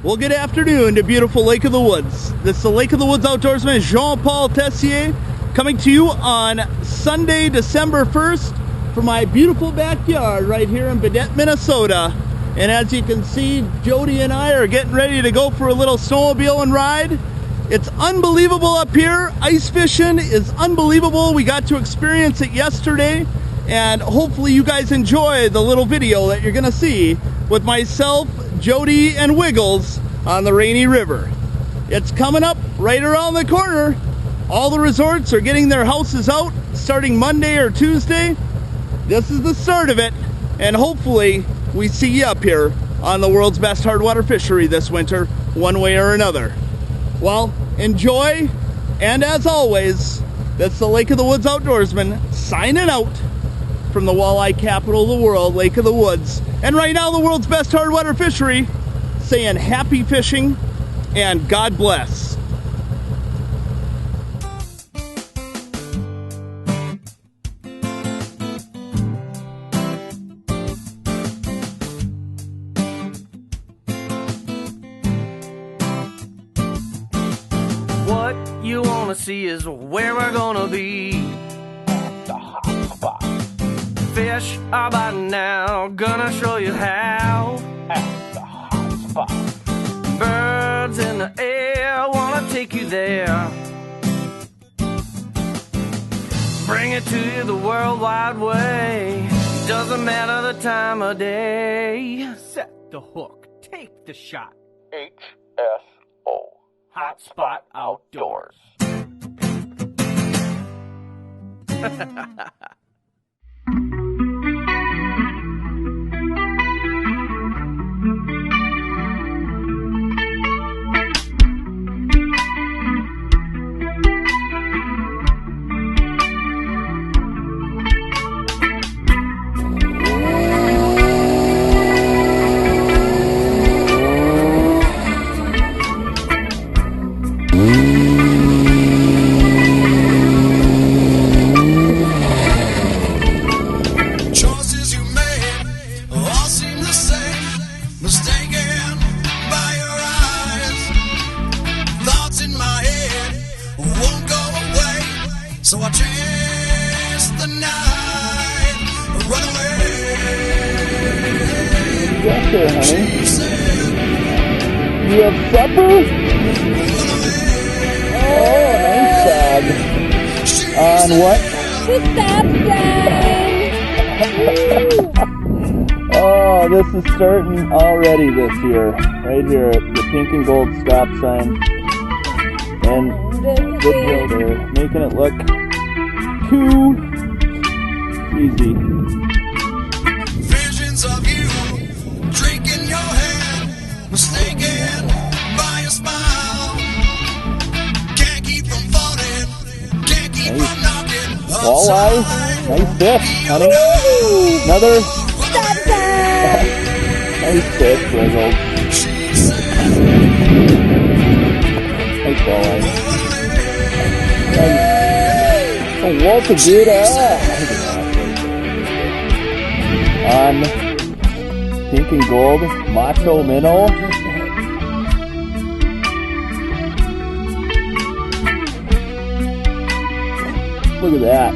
Well, good afternoon to beautiful Lake of the Woods. This is the Lake of the Woods Outdoorsman, Jean-Paul Tessier, coming to you on Sunday, December 1st from my beautiful backyard right here in Baudette, Minnesota. And as you can see, Jody and I are getting ready to go for a little snowmobile and ride. It's unbelievable up here. Ice fishing is unbelievable. We got to experience it yesterday, and hopefully you guys enjoy the little video that you're gonna see with myself, Jody, and Wiggles on the Rainy River. It's coming up right around the corner. All the resorts are getting their houses out starting Monday or Tuesday. This is the start of it, and hopefully we see you up here on the world's best hardwater fishery this winter, one way or another. Well, enjoy, and as always, that's the Lake of the Woods Outdoorsman signing out from the walleye capital of the world, Lake of the Woods. And right now, the world's best hardwater fishery, saying happy fishing and God bless. What you wanna see is where we're gonna be. At the hot spot. Fish are biting now, gonna show you how. At the hot spot. Birds in the air, wanna take you there. Bring it to you the World Wide Way. Doesn't matter the time of day. Set the hook, take the shot. HSO. Hotspot Outdoors. So I chase the night, run away. Yes, sir, honey. You have supper? Oh, nice job. On what? The stop sign. Oh, this is starting already this year. Right here at the pink and gold stop sign. And good deal there. Making it look too easy. Visions of you, drinking your hand, mistaken by a smile. Can't keep from falling, can't keep from knocking. Walleye, nice fish, honey. Another Stop sign. nice fish, Wiggles. Nice walleye. Nice. Oh, what a good on pink and gold macho minnow. Look at that.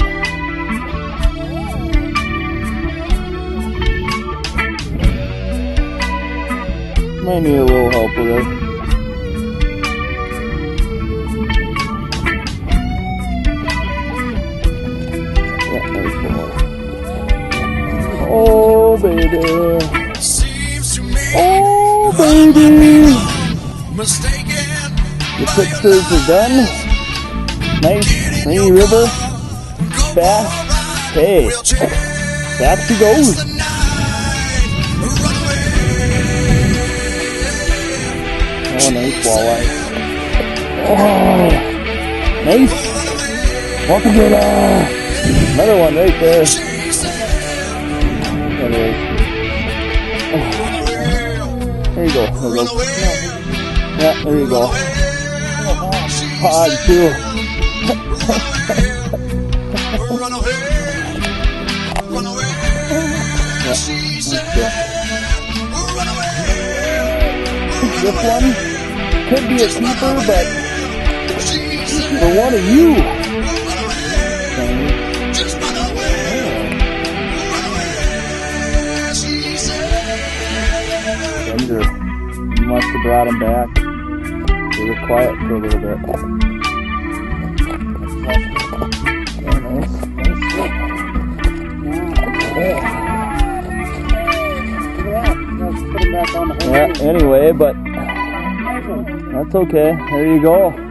Might need a little help with it. Oh baby, oh baby, the pictures are done. Nice, Rainy River, fast, hey, back she goes. Oh, nice walleye. Oh, nice. Walk again. Another one right there. Anyways. Oh. There you go. There you go. Yeah, there you go. Pod too. Run away, run away. Yeah. She said, run away, run this one could be a keeper, but for one of you. Ginger, you must have brought him back. They were quiet for a little bit. Yeah, anyway, but that's okay. There you go.